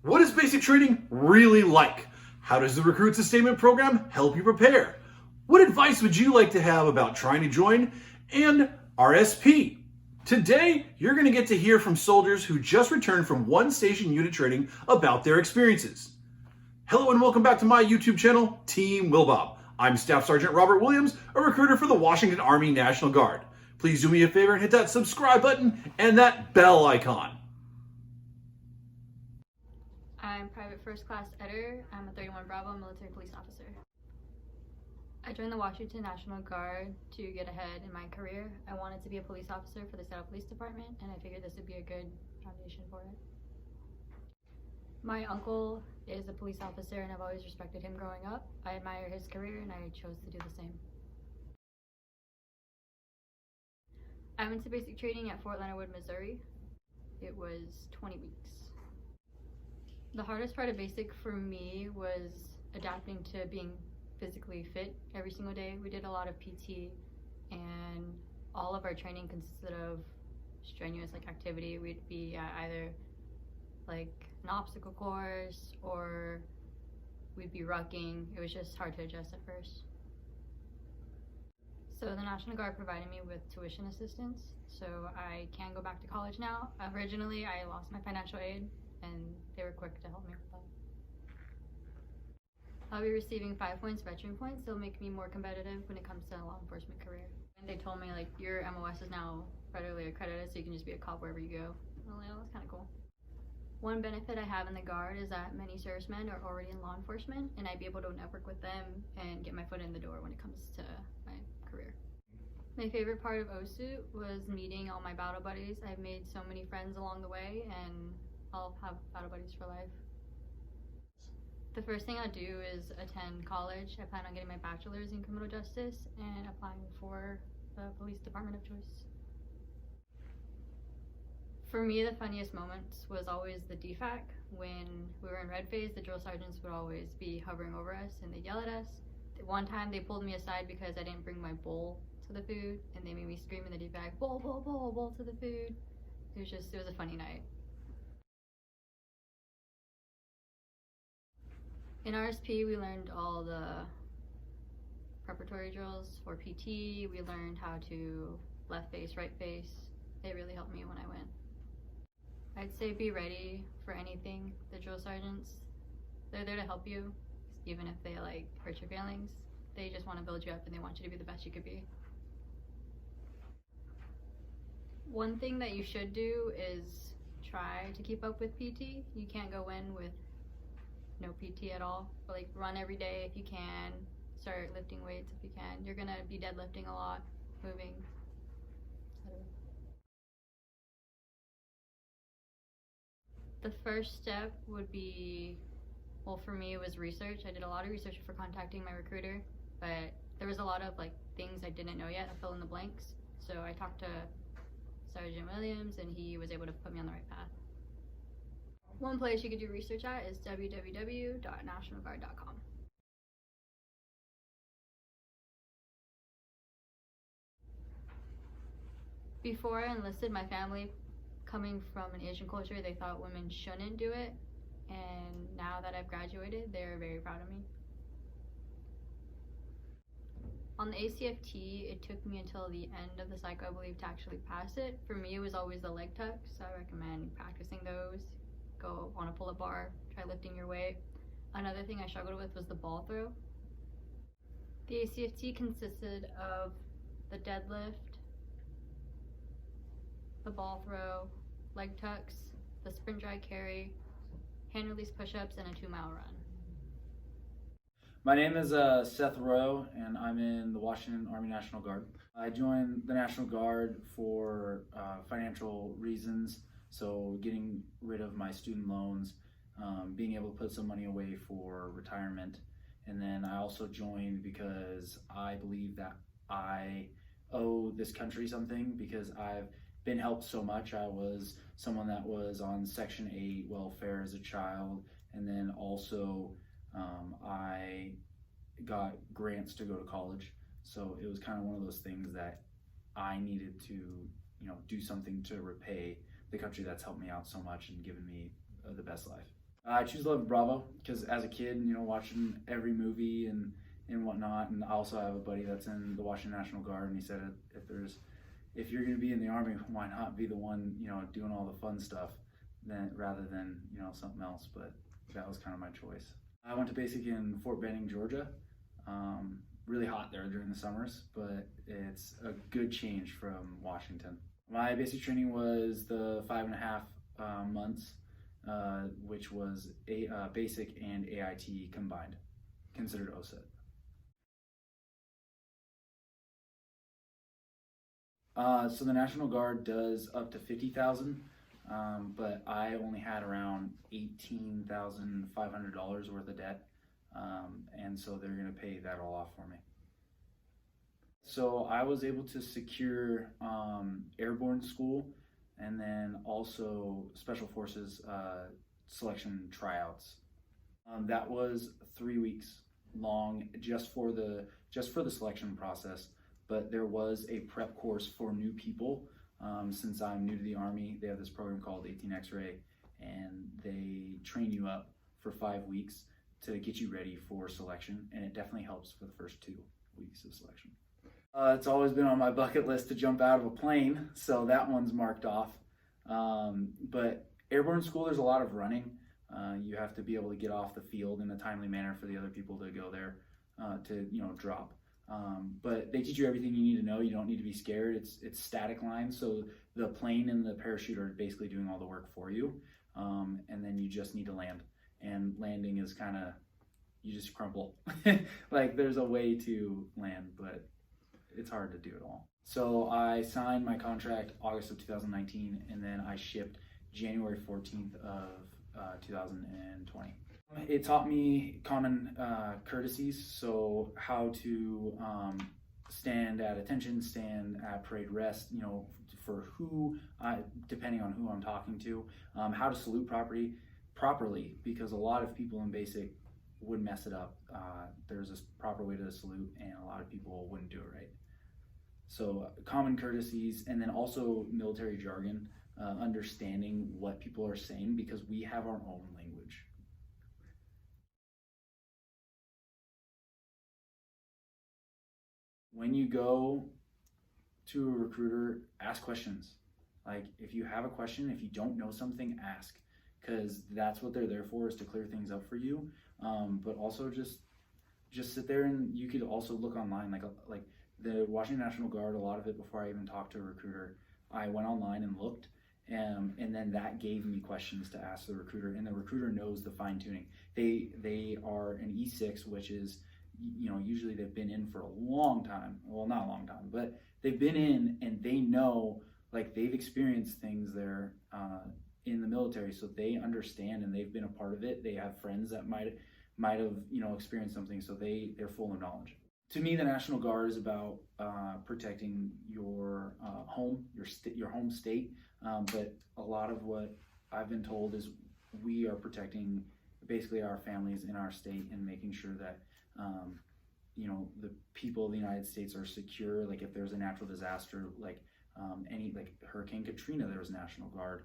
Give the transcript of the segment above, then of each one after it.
What is basic training really like? How does the Recruit Sustainment Program help you prepare? What advice would you like to have about trying to join? And RSP. Today, you're going to get to hear from soldiers who just returned from one station unit training about their experiences. Hello and welcome back to my YouTube channel, Team Willbob. I'm Staff Sergeant Robert Williams, a recruiter for the Washington Army National Guard. Please do me a favor and hit that subscribe button and that bell icon. I'm Private First Class Eder. I'm a 31 Bravo military police officer. I joined the Washington National Guard to get ahead in my career. I wanted to be a police officer for the Seattle Police Department, and I figured this would be a good foundation for it. My uncle is a police officer, and I've always respected him growing up. I admire his career, and I chose to do the same. I went to basic training at Fort Leonard Wood, Missouri. It was 20 weeks. The hardest part of basic for me was adapting to being physically fit every single day. We did a lot of PT, and all of our training consisted of strenuous activity. We'd be at either an obstacle course or we'd be rucking. It was just hard to adjust at first. So the National Guard provided me with tuition assistance, so I can go back to college now. Originally, I lost my financial aid, and they were quick to help me with that. I'll be receiving 5 points, veteran points. They'll make me more competitive when it comes to a law enforcement career. And they told me your MOS is now federally accredited, so you can just be a cop wherever you go. Well, that's kind of cool. One benefit I have in the Guard is that many servicemen are already in law enforcement, and I'd be able to network with them and get my foot in the door when it comes to my career. My favorite part of OSUT was meeting all my battle buddies. I've made so many friends along the way, and I'll have battle buddies for life. The first thing I'll do is attend college. I plan on getting my bachelor's in criminal justice and applying for the police department of choice. For me, the funniest moments was always the DFAC. When we were in red phase, the drill sergeants would always be hovering over us and they'd yell at us. One time they pulled me aside because I didn't bring my bowl to the food, and they made me scream in the DFAC, bowl, bowl, bowl, bowl to the food. It was a funny night. In RSP, we learned all the preparatory drills for PT. We learned how to left face, right face. It really helped me when I went. I'd say be ready for anything. The drill sergeants, they're there to help you, even if they hurt your feelings. They just want to build you up and they want you to be the best you could be. One thing that you should do is try to keep up with PT. You can't go in with no PT at all, but run every day if you can. Start lifting weights if you can. You're gonna be deadlifting a lot, moving. The first step would be, well, for me it was research. I did a lot of research for contacting my recruiter, but there was a lot of things I didn't know yet. I fill in the blanks. So I talked to Sergeant Williams, and he was able to put me on the right path. One place you could do research at is www.nationalguard.com. Before I enlisted, my family, coming from an Asian culture, they thought women shouldn't do it, and now that I've graduated, they're very proud of me. On the ACFT, it took me until the end of the cycle, I believe, to actually pass it. For me, it was always the leg tucks, so I recommend practicing those. Go on a pull-up bar, try lifting your weight. Another thing I struggled with was the ball throw. The ACFT consisted of the deadlift, the ball throw, leg tucks, the sprint dry carry, hand release push-ups, and a 2-mile run. My name is Seth Rowe, and I'm in the Washington Army National Guard. I joined the National Guard for financial reasons, so getting rid of my student loans, being able to put some money away for retirement, and then I also joined because I believe that I owe this country something because I've been helped so much. I was someone that was on Section 8 welfare as a child, and then also I got grants to go to college. So it was kind of one of those things that I needed to, do something to repay the country that's helped me out so much and given me the best life. I choose 11 Bravo because as a kid, watching every movie and whatnot, and I also have a buddy that's in the Washington National Guard, and he said if you're going to be in the Army, why not be the one doing all the fun stuff rather than something else. But that was kind of my choice. I went to basic in Fort Benning, Georgia. Really hot there during the summers, but it's a good change from Washington. My basic training was the 5.5 months, which was basic and AIT combined, considered OSIT. So the National Guard does up to 50,000, but I only had around $18,500 worth of debt, and so they're going to pay that all off for me. So I was able to secure Airborne School and then also Special Forces selection tryouts. That was 3 weeks long just for the selection process. But there was a prep course for new people. Since I'm new to the Army, they have this program called 18 X-Ray, and they train you up for 5 weeks to get you ready for selection, and it definitely helps for the first 2 weeks of selection. It's always been on my bucket list to jump out of a plane, so that one's marked off. But Airborne School, there's a lot of running. You have to be able to get off the field in a timely manner for the other people to go there to drop. But they teach you everything you need to know. You don't need to be scared. It's static lines, so the plane and the parachute are basically doing all the work for you, and then you just need to land. And landing is kind of, you just crumple. Like there's a way to land, but it's hard to do it all. So I signed my contract August of 2019, and then I shipped January 14th of 2020. It taught me common courtesies, so how to stand at attention, stand at parade rest, for depending on who I'm talking to, how to salute properly, because a lot of people in basic would mess it up. There's a proper way to salute, and a lot of people wouldn't do it right. So common courtesies, and then also military jargon, understanding what people are saying, because we have our own language. When you go to a recruiter, ask questions. Like if you have a question, if you don't know something, ask, because that's what they're there for, is to clear things up for you. But also just sit there, and you could also look online, like the Washington National Guard, a lot of it before I even talked to a recruiter, I went online and looked, and then that gave me questions to ask the recruiter, and the recruiter knows the fine tuning. They are an E6, which is, usually they've been in for a long time. Well, not a long time, but they've been in, and they know, like they've experienced things there in the military, so they understand, and they've been a part of it. They have friends that might have experienced something, so they're full of knowledge. To me, the National Guard is about protecting your home, your home state, but a lot of what I've been told is we are protecting basically our families in our state, and making sure that the people of the United States are secure. Like if there's a natural disaster, like Hurricane Katrina, there was National Guard.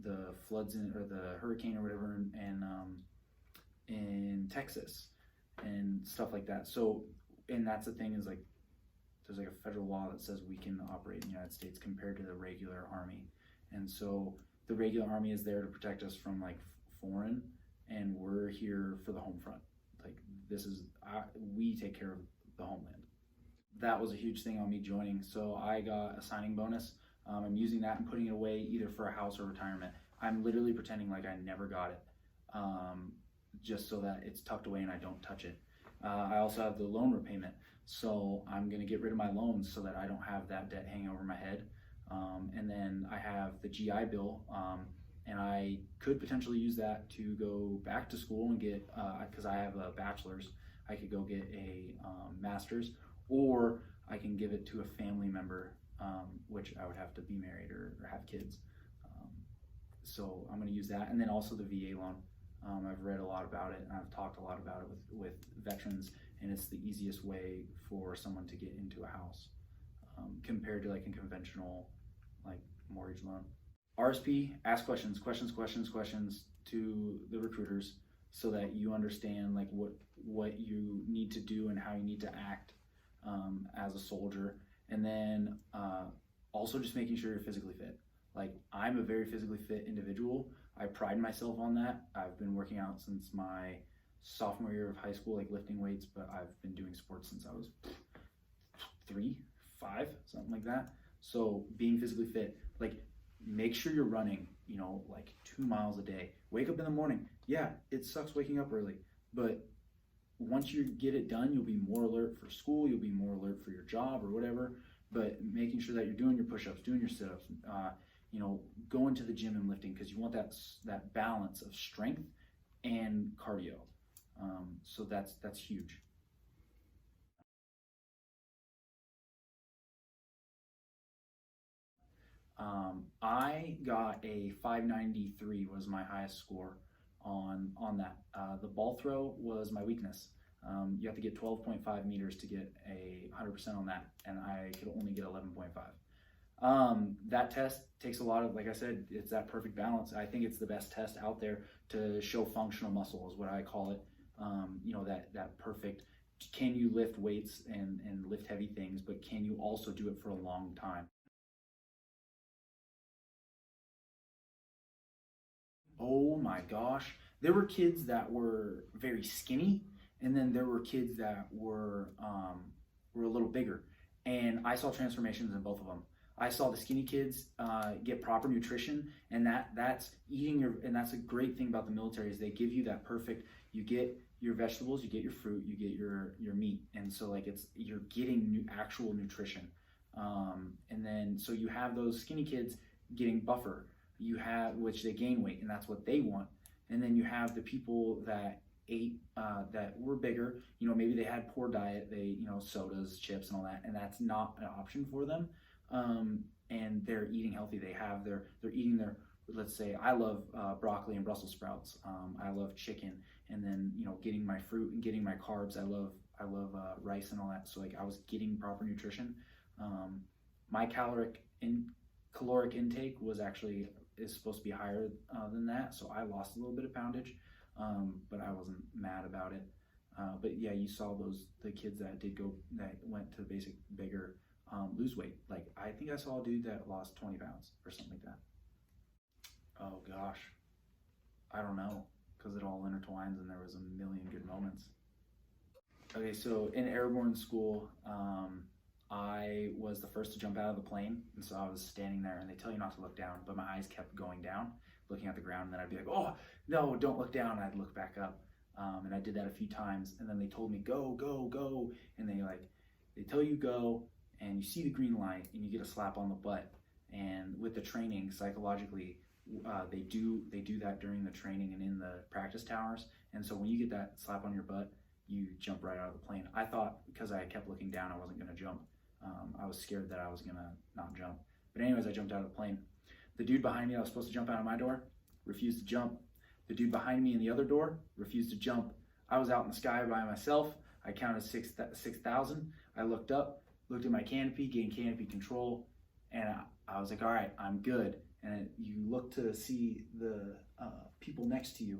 The floods or the hurricane or whatever in Texas and stuff like that. So, and that's the thing, is like there's like a federal law that says we can operate in the United States compared to the regular Army. And so the regular Army is there to protect us from like foreign, and we're here for the home front. Like we take care of the homeland. That was a huge thing on me joining. So I got a signing bonus. I'm using that and putting it away either for a house or retirement. I'm literally pretending like I never got it, just so that it's tucked away and I don't touch it. I also have the loan repayment. So I'm gonna get rid of my loans so that I don't have that debt hanging over my head. And then I have the GI Bill, and I could potentially use that to go back to school and get, because I have a bachelor's, I could go get a master's, or I can give it to a family member, which I would have to be married or have kids. So I'm going to use that. And then also the VA loan. I've read a lot about it, and I've talked a lot about it with veterans, and it's the easiest way for someone to get into a house compared to like a conventional like mortgage loan. RSP, ask questions. to the recruiters so that you understand like what you need to do and how you need to act as a soldier. And then also just making sure you're physically fit. Like, I'm a very physically fit individual. I pride myself on that. I've been working out since my sophomore year of high school, like lifting weights, but I've been doing sports since I was 3, 5, something like that. So being physically fit, like, make sure you're running, you know, like 2 miles a day. Wake up in the morning. Yeah, it sucks waking up early, but once you get it done, you'll be more alert for school, you'll be more alert for your job or whatever. But making sure that you're doing your push-ups, doing your sit-ups, you know, going to the gym and lifting, because you want that balance of strength and cardio. So that's huge. I got a 593 was my highest score on that. The ball throw was my weakness. You have to get 12.5 meters to get a 100% on that, and I could only get 11.5. That test takes a lot of, like I said, it's that perfect balance. I think it's the best test out there to show functional muscle is what I call it. You know, that perfect, can you lift weights and lift heavy things, but can you also do it for a long time? Oh my gosh, there were kids that were very skinny, and then there were kids that were a little bigger, and I saw transformations in both of them. I saw the skinny kids get proper nutrition, and that's eating and that's a great thing about the military is they give you that perfect. You get your vegetables, you get your fruit, you get your meat, and so like you're getting actual nutrition, and then so you have those skinny kids getting buffer. You have, which they gain weight, and that's what they want. And then you have the people that ate, that were bigger, you know, maybe they had poor diet, they, you know, sodas, chips and all that, and that's not an option for them. And they're eating healthy. They're eating their, let's say, I love broccoli and Brussels sprouts. I love chicken, and then, you know, getting my fruit and getting my carbs. I love rice and all that. So like I was getting proper nutrition. My caloric intake was actually is supposed to be higher than that, so I lost a little bit of poundage, but I wasn't mad about it. But yeah, you saw the kids that went to basic bigger lose weight. Like I think I saw a dude that lost 20 pounds or something like that. Oh gosh, I don't know, because it all intertwines and there was a million good moments. Okay, so in Airborne School, I was the first to jump out of the plane, and so I was standing there, and they tell you not to look down, but my eyes kept going down, looking at the ground, and then I'd be like, oh, no, don't look down, and I'd look back up, and I did that a few times, and then they told me, go, go, go, and they tell you go, and you see the green light, and you get a slap on the butt, and with the training, psychologically, they do that during the training and in the practice towers, and so when you get that slap on your butt, you jump right out of the plane. I thought, because I kept looking down, I wasn't going to jump. I was scared that I was gonna not jump. But anyways, I jumped out of the plane. The dude behind me, I was supposed to jump out of my door, refused to jump. The dude behind me in the other door refused to jump. I was out in the sky by myself. I counted 6,000. I looked up, looked at my canopy, gained canopy control, and I was like, all right, I'm good. And you look to see the people next to you,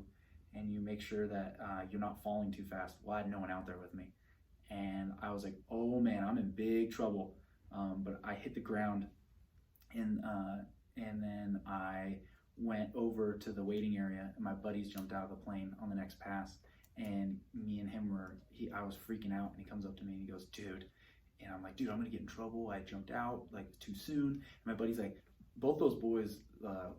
and you make sure that you're not falling too fast. Well, I had no one out there with me. And I was like, oh man, I'm in big trouble. But I hit the ground, and then I went over to the waiting area, and my buddies jumped out of the plane on the next pass. And me and him I was freaking out, and he comes up to me and he goes, dude. And I'm like, dude, I'm gonna get in trouble. I jumped out like too soon. And my buddy's like, both those boys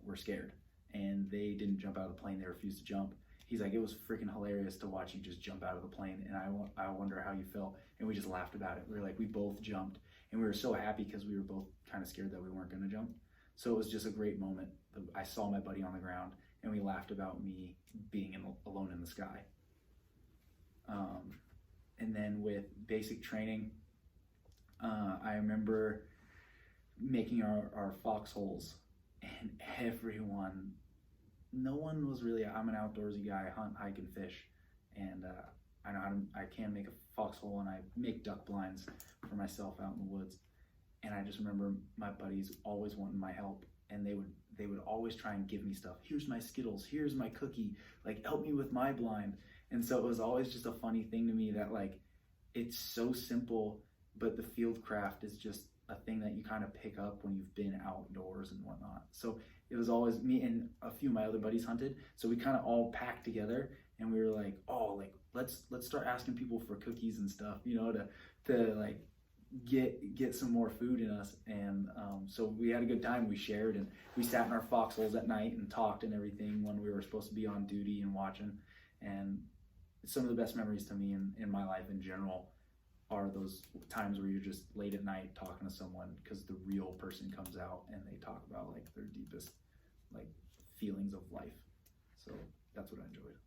were scared, and they didn't jump out of the plane. They refused to jump. He's like, it was freaking hilarious to watch you just jump out of the plane, and I wonder how you felt. And we just laughed about it. We were like, we both jumped, and we were so happy because we were both kind of scared that we weren't going to jump. So it was just a great moment. I saw my buddy on the ground, and we laughed about me being alone in the sky. And then with basic training, I remember making our foxholes, and no one was really, I'm an outdoorsy guy, I hunt, hike, and fish, and I can make a foxhole, and I make duck blinds for myself out in the woods. And I just remember my buddies always wanting my help, and they would always try and give me stuff. Here's my Skittles, here's my cookie, like help me with my blind. And so it was always just a funny thing to me that like, it's so simple, but the field craft is just a thing that you kind of pick up when you've been outdoors and whatnot. So it was always me and a few of my other buddies hunted. So we kind of all packed together and we were like, oh, like let's start asking people for cookies and stuff, you know, to like get some more food in us. And so we had a good time. We shared and we sat in our foxholes at night and talked and everything when we were supposed to be on duty and watching. And some of the best memories to me in my life in general are those times where you're just late at night talking to someone because the real person comes out and they talk about like their deepest like feelings of life. So that's what I enjoyed.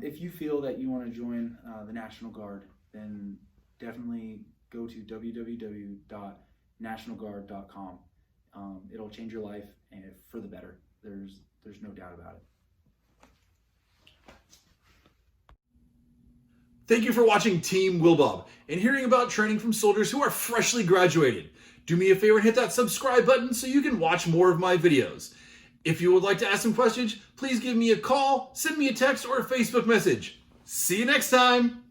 If you feel that you want to join the National Guard, then definitely go to www.nationalguard.com. It'll change your life and for the better. There's no doubt about it. Thank you for watching Team Willbob and hearing about training from soldiers who are freshly graduated. Do me a favor and hit that subscribe button so you can watch more of my videos. If you would like to ask some questions, please give me a call, send me a text, or a Facebook message. See you next time.